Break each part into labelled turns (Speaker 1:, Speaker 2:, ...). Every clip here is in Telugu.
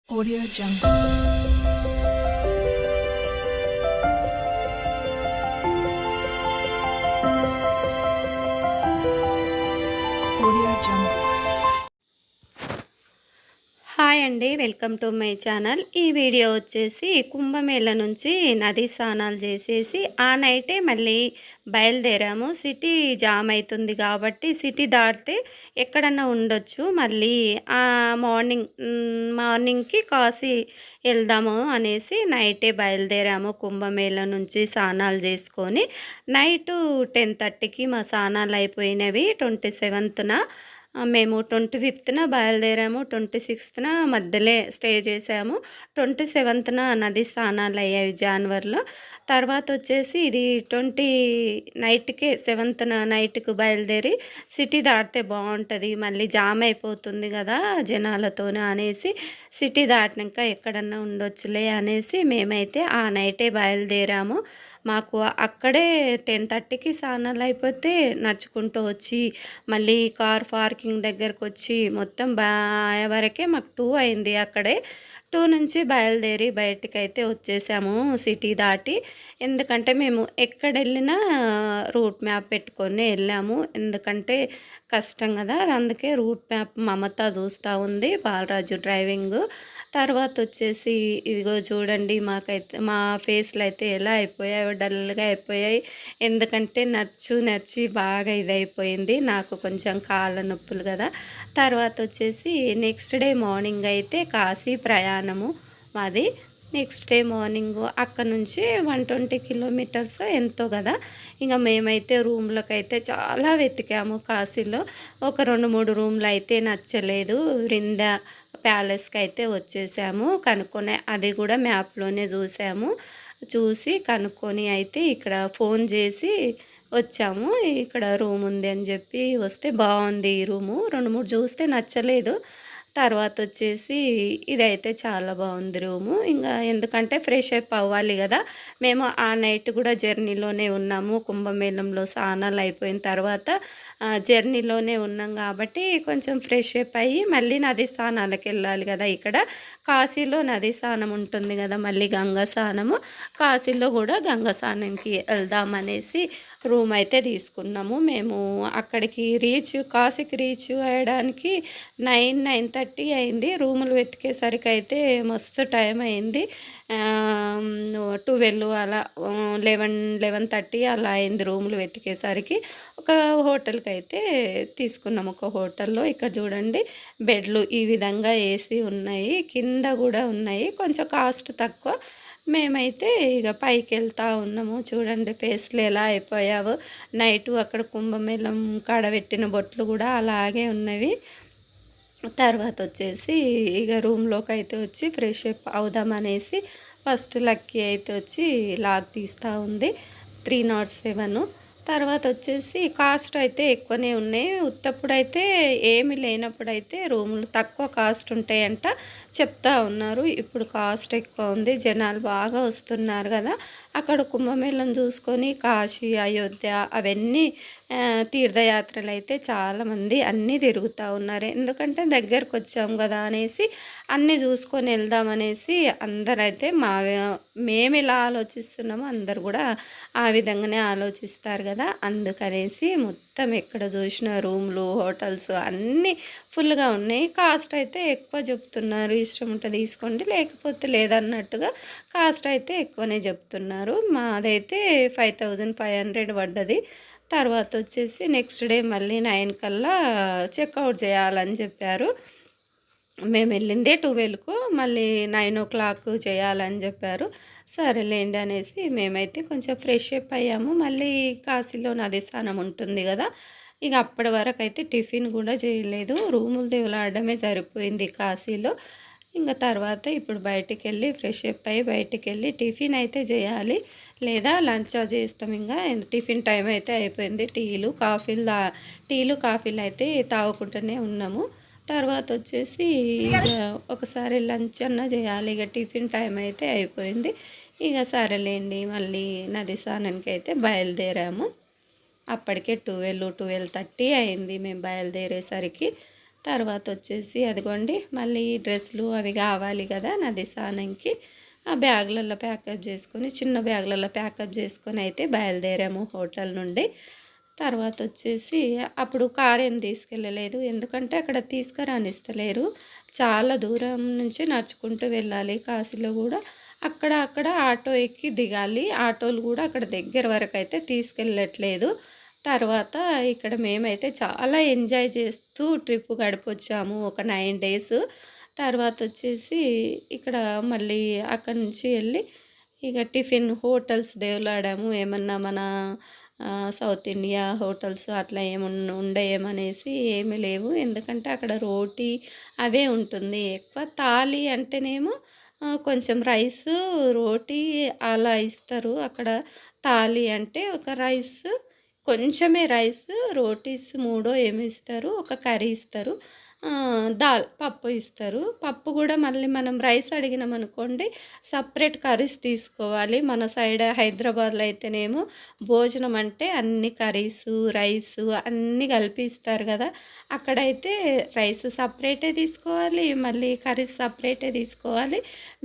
Speaker 1: Audio Jungle. Audio Jungle.
Speaker 2: Hi అండి, వెల్కమ్ టు మై ఛానల్. ఈ వీడియో వచ్చేసి కుంభమేళ నుంచి నది స్నానాలు చేసేసి ఆ నైటే మళ్ళీ బయలుదేరాము. సిటీ జామ్ అవుతుంది కాబట్టి సిటీ దాటితే ఎక్కడన్నా ఉండొచ్చు. మళ్ళీ మార్నింగ్కి కాశీ వెళ్దాము అనేసి నైటే బయలుదేరాము. కుంభమేళ నుంచి స్నానాలు చేసుకొని నైటు 10:30కి మా స్నానాలు అయిపోయినవి. 27న మేము 25న బయలుదేరాము. 26న మధ్యలో స్టే చేసాము. 27న నది స్నానాలు అయ్యాయి జనవరిలో. తర్వాత వచ్చేసి ఇది 20 నైట్కే 7న నైట్కు బయలుదేరి సిటీ దాటితే బాగుంటుంది, మళ్ళీ జామ్ అయిపోతుంది కదా జనాలతోనే అనేసి సిటీ దాటినాక ఎక్కడన్నా ఉండొచ్చులే అనేసి మేమైతే ఆ నైటే బయలుదేరాము. మాకు అక్కడే 10:30కి స్నానాలు అయిపోతే నడుచుకుంటూ వచ్చి మళ్ళీ కార్ పార్కింగ్ దగ్గరకు వచ్చి మొత్తం వరకే మాకు 2 అయింది. అక్కడే 2 నుంచి బయలుదేరి బయటికైతే వచ్చేసాము సిటీ దాటి. ఎందుకంటే మేము ఎక్కడ వెళ్ళినా రూట్ మ్యాప్ పెట్టుకొని వెళ్ళాము. ఎందుకంటే కష్టం కదా, అందుకే రూట్ మ్యాప్ మమత చూస్తూ ఉంది, బాలరాజు డ్రైవింగ్. తర్వాత వచ్చేసి ఇదిగో చూడండి, మాకైతే మా ఫేస్లు అయితే ఎలా అయిపోయాయో, డల్గా అయిపోయాయి. ఎందుకంటే నడిచి బాగా ఇదైపోయింది, నాకు కొంచెం కాళ్ళ నొప్పులు కదా. తర్వాత వచ్చేసి నెక్స్ట్ డే మార్నింగ్ అయితే కాశీ ప్రయాణము మాది. నెక్స్ట్ డే మార్నింగ్ అక్కడ నుంచి 120 కిలోమీటర్స్ ఎంతో కదా. ఇంకా మేమైతే రూమ్లకైతే చాలా వెతికాము కాశీలో. ఒక 2-3 రూమ్లు అయితే నచ్చలేదు. వృందా ప్యాలెస్కి అయితే వచ్చేసాము. కనుక్కొని అది కూడా మ్యాప్లోనే చూసి కనుక్కొని అయితే ఇక్కడ ఫోన్ చేసి వచ్చాము. ఇక్కడ రూమ్ ఉంది అని చెప్పి వస్తే బాగుంది ఈ రూము. 2-3 చూస్తే నచ్చలేదు. తర్వాత వచ్చేసి ఇదైతే చాలా బాగుంది రూము. ఇంకా ఎందుకంటే ఫ్రెష్ అప్ అవ్వాలి కదా. మేము ఆ నైట్ కూడా జర్నీలోనే ఉన్నాము. కుంభమేళంలో స్నానాలు అయిపోయిన తర్వాత జర్నీలోనే ఉన్నాం కాబట్టి కొంచెం ఫ్రెష్ అప్ అయ్యి మళ్ళీ నది స్నానాలకు వెళ్ళాలి కదా. ఇక్కడ కాశీలో నది స్నానం ఉంటుంది కదా, మళ్ళీ గంగా స్నానము. కాశీలో కూడా గంగా స్నానంకి వెళ్దామనేసి రూమ్ అయితే తీసుకున్నాము. మేము అక్కడికి కాశీకి రీచ్ అయ్యడానికి 9-9:30 అయింది. రూములు వెతికేసరికి అయితే మస్తు టైం అయింది. 12 అలా 11-11:30 అలా అయింది రూములు వెతికేసరికి. ఒక హోటల్కి అయితే తీసుకున్నాము. ఒక హోటల్లో ఇక్కడ చూడండి, బెడ్లు ఈ విధంగా ఏసీ ఉన్నాయి, కింద కూడా ఉన్నాయి, కొంచెం కాస్ట్ తక్కువ. మేమైతే ఇక పైకి వెళ్తూ ఉన్నాము. చూడండి ఫేస్లు ఎలా అయిపోయావో. నైటు అక్కడ కుంభమేళం కాడబెట్టిన బొట్లు కూడా అలాగే ఉన్నవి. తర్వాత వచ్చేసి ఇక రూమ్లోకి అయితే వచ్చి ఫ్రెష్ అప్ అవుదామనేసి ఫస్ట్ లక్కీ అయితే వచ్చి లాక్ తీస్తూ ఉంది 307. తర్వాత వచ్చేసి కాస్ట్ అయితే ఎక్కువనే ఉన్నాయి. ఉత్తప్పుడైతే ఏమి లేనప్పుడైతే రూములు తక్కువ కాస్ట్ ఉంటాయంట చెప్తా ఉన్నారు. ఇప్పుడు కాస్ట్ ఎక్కువ ఉంది, జనాలు బాగా వస్తున్నారు కదా. అక్కడ కుంభమేళం చూసుకొని కాశీ, అయోధ్య అవన్నీ తీర్థయాత్రలు అయితే చాలామంది అన్నీ తిరుగుతూ ఉన్నారు. ఎందుకంటే దగ్గరకు వచ్చాం కదా అనేసి అన్నీ చూసుకొని వెళ్దామనేసి అందరైతే మేము ఎలా ఆలోచిస్తున్నామో అందరు కూడా ఆ విధంగానే ఆలోచిస్తారు కదా. అందుకనేసి మొత్తం ఎక్కడ చూసిన రూమ్లు, హోటల్స్ అన్నీ ఫుల్గా ఉన్నాయి. కాస్ట్ అయితే ఎక్కువ చెప్తున్నారు. ఇష్టం ఉంటే తీసుకోండి, లేకపోతే లేదన్నట్టుగా కాస్ట్ అయితే ఎక్కువనే చెప్తున్నారు. మాదైతే 5500 పడ్డది. తర్వాత వచ్చేసి నెక్స్ట్ డే మళ్ళీ 9 కల్లా చెక్అవుట్ చేయాలని చెప్పారు. మేము వెళ్ళిందే 12కు, మళ్ళీ 9 చేయాలని చెప్పారు. సరేలేండి అనేసి మేమైతే కొంచెం ఫ్రెష్ అప్ అయ్యాము. మళ్ళీ కాశీలో నది స్నానం ఉంటుంది కదా, ఇక అప్పటి వరకు అయితే టిఫిన్ కూడా చేయలేదు. రూములు దేవులాడమే సరిపోయింది కాశీలో. ఇంకా తర్వాత ఇప్పుడు బయటికి వెళ్ళి ఫ్రెష్ అప్ అయ్యి బయటికి వెళ్ళి టిఫిన్ అయితే చేయాలి, లేదా లంచ్ చేస్తాం. ఇంకా టిఫిన్ టైం అయితే అయిపోయింది. టీలు కాఫీలు అయితే తాగుకుంటూనే ఉన్నాము. తర్వాత వచ్చేసి ఇక ఒకసారి లంచ్ అన్నా చేయాలి, ఇక టిఫిన్ టైం అయితే అయిపోయింది. ఇక సరేలేండి మళ్ళీ నది స్నానానికి అయితే బయలుదేరాము. అప్పటికే 12-12:30 అయింది మేము బయలుదేరేసరికి. తర్వాత వచ్చేసి అదిగోండి మళ్ళీ డ్రెస్సులు అవి కావాలి కదా నది స్నానంకి. ఆ బ్యాగులలో ప్యాకప్ చేసుకొని చిన్న బ్యాగులలో ప్యాకప్ చేసుకొని అయితే బయలుదేరాము హోటల్ నుండి. తర్వాత వచ్చేసి అప్పుడు కార్ ఏం తీసుకెళ్ళలేదు, ఎందుకంటే అక్కడ తీసుకురానిస్తలేరు. చాలా దూరం నుంచి నడుచుకుంటూ వెళ్ళాలి. కాశీలో కూడా అక్కడ ఆటో ఎక్కి దిగాలి. ఆటోలు కూడా అక్కడ దగ్గర వరకు అయితే తీసుకెళ్ళట్లేదు. తర్వాత ఇక్కడ మేమైతే చాలా ఎంజాయ్ చేస్తూ ట్రిప్ గడిపొచ్చాము ఒక 9 డేస్. తర్వాత వచ్చేసి ఇక్కడ మళ్ళీ అక్కడి నుంచి వెళ్ళి ఇక టిఫిన్ హోటల్స్ దేవులాడాము. ఏమన్నా మన సౌత్ ఇండియా హోటల్స్ అట్లా ఏమన్నా ఉండయేమనేసి ఏమీ లేవు. ఎందుకంటే అక్కడ రోటీ అవే ఉంటుంది ఎక్కువ. థాలీ అంటేనేమో కొంచెం రైసు, రోటీ అలా ఇస్తారు. అక్కడ థాలీ అంటే ఒక రైస్, కొంచెమే రైస్, రోటీస్ మూడో ఏమో ఇస్తారు, ఒక కర్రీ ఇస్తారు, దాల్ పప్పు ఇస్తారు. పప్పు కూడా మళ్ళీ మనం రైస్ అడిగినామనుకోండి సపరేట్ కర్రీస్ తీసుకోవాలి. మన సైడ్ హైదరాబాద్లో అయితేనేమో భోజనం అంటే అన్ని కర్రీసు రైసు అన్నీ కలిపి ఇస్తారు కదా. అక్కడైతే రైస్ సపరేటే తీసుకోవాలి, మళ్ళీ కర్రీస్ సపరేటే తీసుకోవాలి.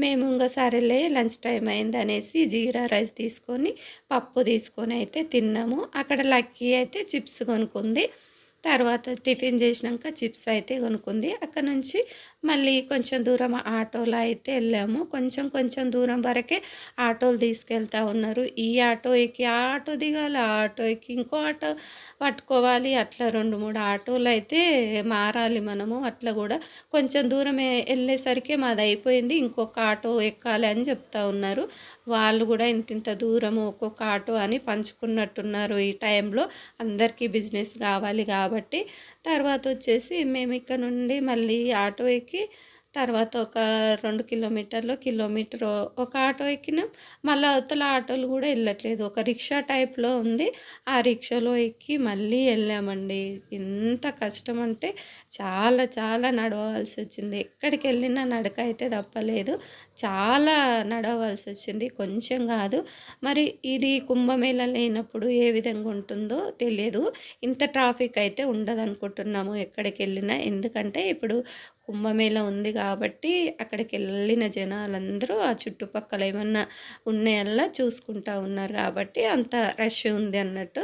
Speaker 2: మేము ఇంకా సరేలే లంచ్ టైం అయింది అనేసి జీరా రైస్ తీసుకొని పప్పు తీసుకొని అయితే తిన్నాము. అక్కడ లక్కీ అయితే చిప్స్ కొనుక్కుంది. తర్వాత టిఫిన్ చేసినాక చిప్స్ అయితే కొనుక్కుంది. అక్కడ నుంచి మళ్ళీ కొంచెం దూరం ఆటోలో అయితే వెళ్ళాము. కొంచెం దూరం వరకే ఆటోలు తీసుకెళ్తా ఉన్నారు. ఈ ఆటో ఎక్కి ఆ ఆటో దిగాలి, ఆ ఆటో ఎక్కి ఇంకో ఆటో పట్టుకోవాలి. అట్లా 2, 3 ఆటోలు అయితే మారాలి మనము. అట్లా కూడా కొంచెం దూరం వెళ్ళేసరికి మాది అయిపోయింది, ఇంకొక ఆటో ఎక్కాలి అని చెప్తా ఉన్నారు. వాళ్ళు కూడా ఇంతింత దూరము ఒక్కొక్క ఆటో అని పంచుకున్నట్టున్నారు. ఈ టైంలో అందరికీ బిజినెస్ కావాలి కాబట్టి. తర్వాత వచ్చేసి మేము ఇక్కడ నుండి మళ్ళీ ఆటో ఎక్కి తర్వాత ఒక 2 కిలోమీటర్లు కిలోమీటర్ ఒక ఆటో ఎక్కినాం. మళ్ళీ అవతల ఆటోలు కూడా వెళ్ళట్లేదు, ఒక రిక్షా టైప్లో ఉంది. ఆ రిక్షాలో ఎక్కి మళ్ళీ వెళ్ళామండి. ఎంత కష్టం అంటే చాలా నడవవలసి వచ్చింది. ఎక్కడికి వెళ్ళినా నడక అయితే తప్పలేదు. చాలా నడవలసి వచ్చింది, కొంచెం కాదు. మరి ఇది కుంభమేళ లేనప్పుడు ఏ విధంగా ఉంటుందో తెలియదు. ఇంత ట్రాఫిక్ అయితే ఉండదనుకుంటున్నాము ఎక్కడికి వెళ్ళినా. ఎందుకంటే ఇప్పుడు కుంభమేళ ఉంది కాబట్టి అక్కడికి వెళ్ళిన జనాలందరూ ఆ చుట్టుపక్కల ఏమన్నా ఉన్నాయల్లా చూసుకుంటా ఉన్నారు కాబట్టి అంత రష్ ఉంది అన్నట్టు.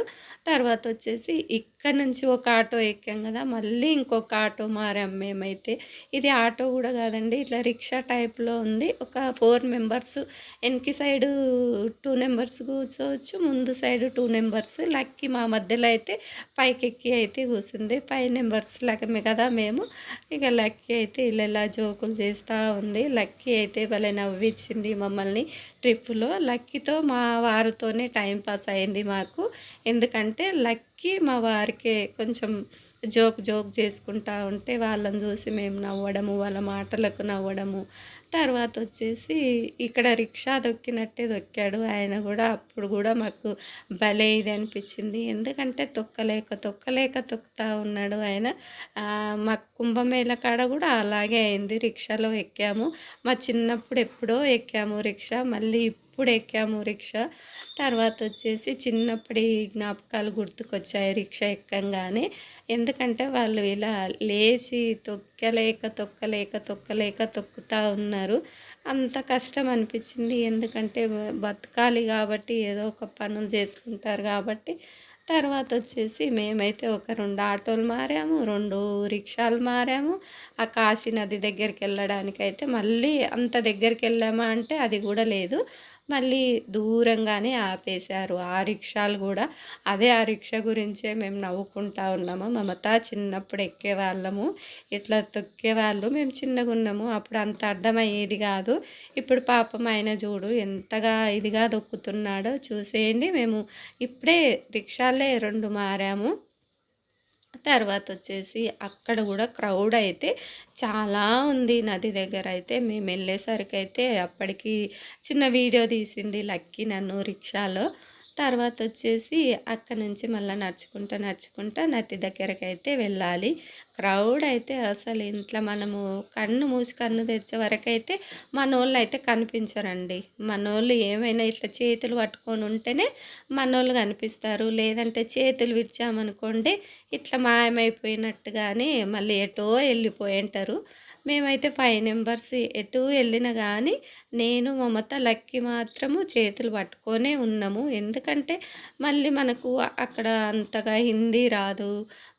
Speaker 2: తర్వాత వచ్చేసి ఇక్కడ నుంచి ఒక ఆటో ఎక్కాం కదా, మళ్ళీ ఇంకొక ఆటో మారాం మేమైతే. ఇది ఆటో కూడా కాదండి, ఇట్లా రిక్షా టైప్లో ఉంది. ఒక 4 మెంబర్స్, వెనక సైడు 2 మెంబర్స్ కూర్చోవచ్చు, ముందు సైడు 2 మెంబర్స్. లక్కీ మా మధ్యలో అయితే పైకెక్కి అయితే కూర్చుంది. 5 మెంబర్స్ లెక్కమే కదా మేము. ఇక లక్కీ అయితే ఇలా జోకులు చేస్తూ ఉంది. లక్కీ అయితే భలే నవ్వించింది మమ్మల్ని ట్రిప్పులో. లక్కీతో మా వారితోనే టైం పాస్ అయింది మాకు. ఎందుకంటే లక్కీ మా వారికి కొంచెం జోక్ చేసుకుంటా ఉంటే వాళ్ళని చూసి మేము నవ్వడము, వాళ్ళ మాటలకు నవ్వడము. తర్వాత వచ్చేసి ఇక్కడ రిక్షా దొక్కినట్టే దొక్కాడు ఆయన కూడా. అప్పుడు కూడా మాకు భలే ఇది అనిపించింది, ఎందుకంటే తొక్కలేక తొక్కుతూ ఉన్నాడు ఆయన. మాకు కుంభమేళ కాడ కూడా అలాగే అయింది. రిక్షాలో ఎక్కాము, మా చిన్నప్పుడు ఎప్పుడో ఎక్కాము రిక్షా, మళ్ళీ ఇప్పుడు ఎక్కాము రిక్షా. తర్వాత వచ్చేసి చిన్నప్పటి జ్ఞాపకాలు గుర్తుకొచ్చాయి రిక్షా ఎక్కంగానే. ఎందుకంటే వాళ్ళు ఇలా లేచి తొక్కుతూ ఉన్నారు. అంత కష్టం అనిపించింది, ఎందుకంటే బతకాలి కాబట్టి ఏదో ఒక పనులు చేసుకుంటారు కాబట్టి. తర్వాత వచ్చేసి మేమైతే ఒక 2 ఆటోలు మారాము, 2 రిక్షాలు మారాము. ఆ కాశీ నది దగ్గరికి వెళ్ళడానికైతే మళ్ళీ అంత దగ్గరికి వెళ్ళామా అంటే అది కూడా లేదు, మళ్ళీ దూరంగానే ఆపేశారు ఆ రిక్షాలు కూడా. ఆ రిక్షా గురించే మేము నవ్వుకుంటా ఉన్నాము. మమత చిన్నప్పుడు ఎక్కేవాళ్ళము, ఇట్లా తొక్కేవాళ్ళు, మేము చిన్నగా ఉన్నాము అప్పుడు అంత అర్థమయ్యేది కాదు. ఇప్పుడు పాపం ఆయన చూడు ఎంతగా ఇదిగా దొక్కుతున్నాడో చూసేయండి. మేము ఇప్పుడే రిక్షాలే 2 మారాము. తర్వాత వచ్చేసి అక్కడ కూడా క్రౌడ్ అయితే చాలా ఉంది నది దగ్గర. అయితే మేము వెళ్ళేసరికి అయితే అప్పటికి చిన్న వీడియో తీసింది లక్కీ నన్ను రిక్షాలో. తర్వాతొచ్చేసి అక్కడి నుంచి మళ్ళా నడుచుకుంటా, నడుచుకుంటా నది దగ్గరకైతే వెళ్ళాలి. క్రౌడ్ అయితే అసలు ఇంట్ల మనము కన్ను మూసి కన్ను తెరిచే వరకైతే మనోళ్ళైతే కనిపించరండి. మనోళ్ళు ఏమైనా ఇట్లా చేతులు పట్టుకొని ఉంటేనే మనోళ్ళు కనిపిస్తారు. లేదంటే చేతులు విరిచామనుకోండి ఇట్లా మాయమైపోయినట్టుగానే మళ్ళీ ఎటో ఎళ్ళిపోయుంటారు. మేమైతే 5 నంబర్స్ ఎటు ఎళ్ళినా గానీ నేను, మమత, లక్కీ మాత్రము చేతులు పట్టుకొనే ఉన్నాము. ఎందుకంటే మళ్ళీ మనకు అక్కడ అంతగా హిందీ రాదు.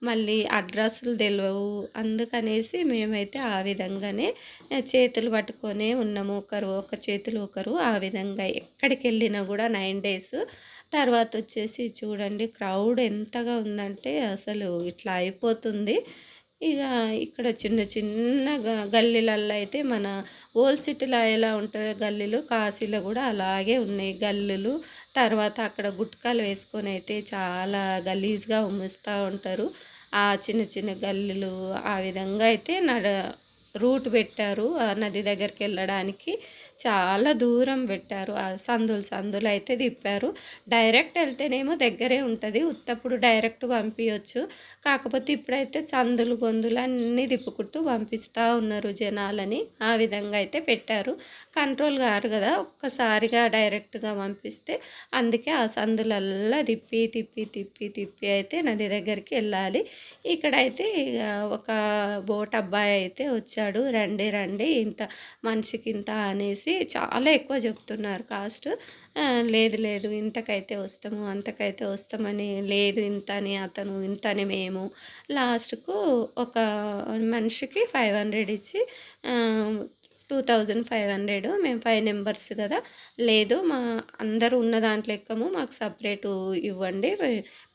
Speaker 2: మళ్ళీ అడ్రస్‌లు తెలవవు. అందుకనేసి మేమైతే ఆ విధంగానే చేతులు పట్టుకొనే ఉన్నాము. ఒక చేతులు ఒకరు ఆ విధంగా ఎక్కడికెళ్ళినా గూడా 9 డేస్. తర్వాతొచ్చేసి చూడండి క్రౌడ్ ఎంతగా ఉందంటే అసలు ఇట్లా అయిపోతుంది. ఇక ఇక్కడ చిన్న చిన్న గల్లీలల్లో అయితే మన ఓల్డ్ సిటీలో ఎలా ఉంటాయో గల్లీలు, కాశీలో కూడా అలాగే ఉన్నాయి గల్లీలు. తర్వాత అక్కడ గుట్కాలు వేసుకొని అయితే చాలా గలీజ్‌గా ఉమ్మిస్తా ఉంటారు. ఆ చిన్న చిన్న గల్లీలు ఆ విధంగా అయితే రూట్ పెట్టారు. ఆ నది దగ్గరికెళ్ళడానికి చాలా దూరం పెట్టారు. ఆ సందులైతే తిప్పారు. డైరెక్ట్ ఎళ్తేనేమో దగ్గరే ఉంటది. ఉత్తప్పుడు డైరెక్ట్ పంపియొచ్చు. కాకపోతే ఇప్పుడైతే సందులు, గొందులు అన్నీ తిప్పుకుంటూ పంపిస్తా ఉన్నారు జనాలని. ఆ విధంగా అయితే పెట్టారు. కంట్రోల్ గారు గదా! ఒక్కసారిగా డైరెక్ట్‌గా పంపిస్తే అందుకే ఆ సందులల్లా తిప్పి, తిప్పి, తిప్పి, తిప్పి అయితే నది దగ్గరికి ఎళ్ళాలి. ఇక్కడైతే ఇగ ఒక బోట్ అబ్బాయి అయితే వచ్చాడు. రండి, రండి ఇంత మనిషికింత అనేసి చాలా ఎక్కువ చెప్తున్నారు కాస్ట్. లేదు, లేదు ఇంతకైతే వస్తాము, అంతకైతే వస్తామని, లేదు ఇంతని అతను, ఇంతని మేము. లాస్ట్‌కు ఒక మనిషికి 500 ఇచ్చి 2500 మేము 5 నంబర్స్ గదా! లేదు అందరూ ఉన్న దాంట్లో ఎక్కము. మాకు సెపరేటు ఇవ్వండి.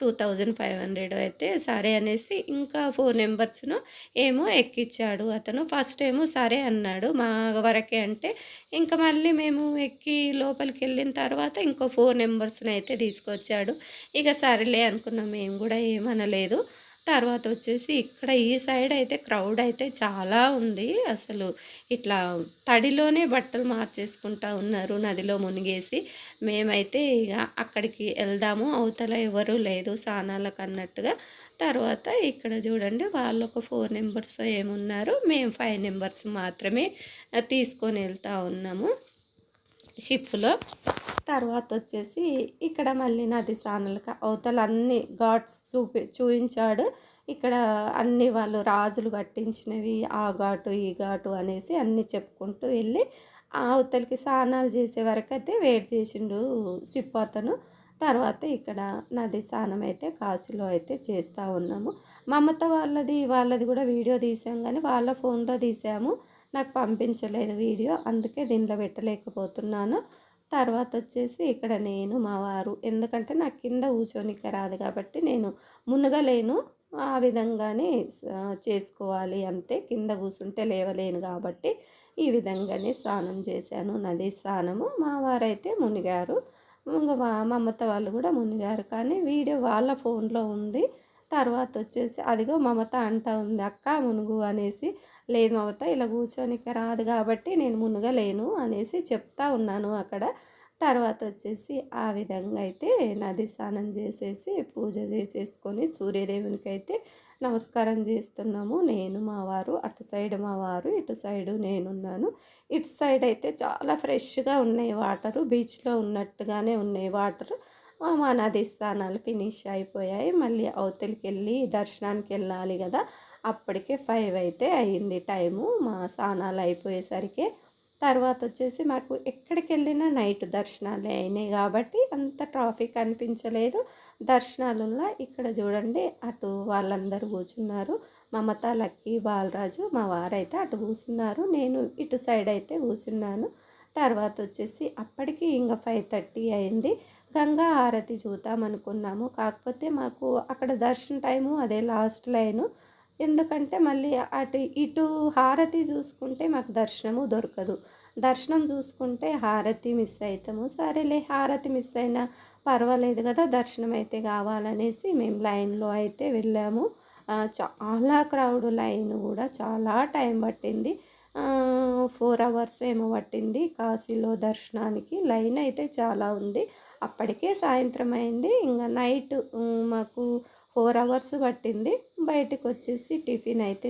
Speaker 2: 2500 అయితే సరే అనేసి ఇంకా 4 నంబర్స్‌ను ఏమో ఎక్కిచ్చాడు అతను. ఫస్ట్ ఏమో సరే అన్నాడు. మా వరకే అంటే, ఇంక మళ్ళీ మేము ఎక్కి లోపలికెళ్ళిన తర్వాత ఇంకో 4 నంబర్స్‌నయితే తీసుకొచ్చాడు. ఇక సరేలే అనుకున్నాం. మేము గూడా ఏమనలేదు. తర్వాతొచ్చేసి ఇక్కడ ఈ సైడ్ అయితే క్రౌడ్ అయితే చాలా ఉంది. అసలు ఇట్లా తడిలోనే బట్టలు మార్చేసుకుంటా ఉన్నారు నదిలో మునిగేసి. మేమైతే ఇగ అక్కడికి ఎళ్దాము. అవతల ఎవరు లేదు స్నానాలకన్నట్టుగా. తర్వాత ఇక్కడ చూడండి వాళ్ళొక 4 నంబర్సో ఏమున్నారు. మేము 5 నంబర్స్ మాత్రమే తీసుకొని ఎళ్తా ఉన్నాము షిప్‌లో. తర్వాతొచ్చేసి ఇక్కడ మళ్ళీ నది స్నానాలకి అవతల అన్ని ఘాట్స్ చూయించాడు. ఇక్కడ అన్నీ వాళ్ళు రాజులు కట్టించినవి ఆ ఘాటు, ఈ ఘాటు అనేసి అన్నీ చెప్పుకుంటూ వెళ్ళి అవతలకి స్నానాలు చేసే వరకైతే వెయిట్ చేసిండు షిప్ అతను. తర్వాత ఇక్కడ నది స్నానం అయితే కాశీలో అయితే చేస్తూ ఉన్నాము. మమత వాళ్ళది కూడా వీడియో తీసాం కానీ వాళ్ళ ఫోన్‌లో తీసాము. నాకు పంపించలేదు వీడియో. అందుకే దీనిలో పెట్టలేకపోతున్నాను. తర్వాతొచ్చేసి ఇక్కడ నేను, మా వారు ఎందుకంటే నాకు కింద కూర్చోనిక రాదు కాబట్టి నేను మునగలేను. ఆ విధంగానే చేసుకోవాలి అంతే. కింద కూసుంటే లేవలేను కాబట్టి ఈ విధంగానే స్నానం చేశాను. నది స్నానము. మా వారైతే మునిగారు. ఇంగ మా అమ్మతో వాళ్ళు కూడా మునిగారు. కానీ వీడియో వాళ్ళ ఫోన్‌లో ఉంది. తర్వాతొచ్చేసి అదిగో మమత అంటా ఉంది, "అక్క మునుగు" అనేసి. లేదు మమత ఇలా కూర్చోనిక రాదు కాబట్టి నేను మునగలేను అనేసి చెప్తా ఉన్నాను అక్కడ. తర్వాతొచ్చేసి ఆ విధంగా అయితే నది స్నానం చేసేసి, పూజ చేసేసుకొని సూర్యదేవునికైతే నమస్కారం చేస్తున్నాము. నేను, మా వారు, అటు సైడ్ మా వారు, ఇటు సైడు నేనున్నాను. ఇటు సైడ్ అయితే చాలా ఫ్రెష్‌గా ఉన్నాయి వాటరు. బీచ్‌లో ఉన్నట్టుగానే ఉన్నాయి వాటరు. మా నది స్నానాలు ఫినిష్ అయిపోయాయి. మళ్ళీ అవతలికెళ్ళి దర్శనానికెళ్ళాలి గదా! అప్పటికే 5 అయితే అయింది టైము. మా స్నానాలు అయిపోయేసరికే. తర్వాతొచ్చేసి మాకు ఎక్కడికెళ్ళినా నైట్ దర్శనాలే అయినాయి గాబట్టి అంత ట్రాఫిక్ అనిపించలేదు. దర్శనాలున్న ఇక్కడ చూడండి అటు వాళ్ళందరూ కూర్చున్నారు. మమత, లక్కీ, బాలరాజు, మా వారైతే అటు కూర్చున్నారు. నేను ఇటు సైడ్ అయితే కూర్చున్నాను. తర్వాతొచ్చేసి అప్పటికి ఇంగ 5:30 అయింది. గంగా హారతి చూద్దామనుకున్నాము. కాకపోతే మాకు అక్కడ దర్శన టైము అదే లాస్ట్ లైను. ఎందుకంటే మళ్ళీ ఇటు హారతి చూసుకుంటే మాకు దర్శనము దొరకదు. దర్శనం చూసుకుంటే హారతి మిస్ అయితాము. సరేలే హారతి మిస్ అయినా పర్వాలేదు గదా! దర్శనం అయితే కావాలనేసి మేము లైన్‌లో అయితే వెళ్ళాము. చాలా క్రౌడ్ లైన్ గూడా చాలా టైం పట్టింది. 4 అవర్స్ ఏమో పట్టింది కాశీలో దర్శనానికి. లైన్ అయితే చాలా ఉంది. అప్పటికే సాయంత్రం అయింది. ఇంగ నైట్ మాకు 4 అవర్స్ పట్టింది. బయటికొచ్చేసి టిఫిన్ అయితే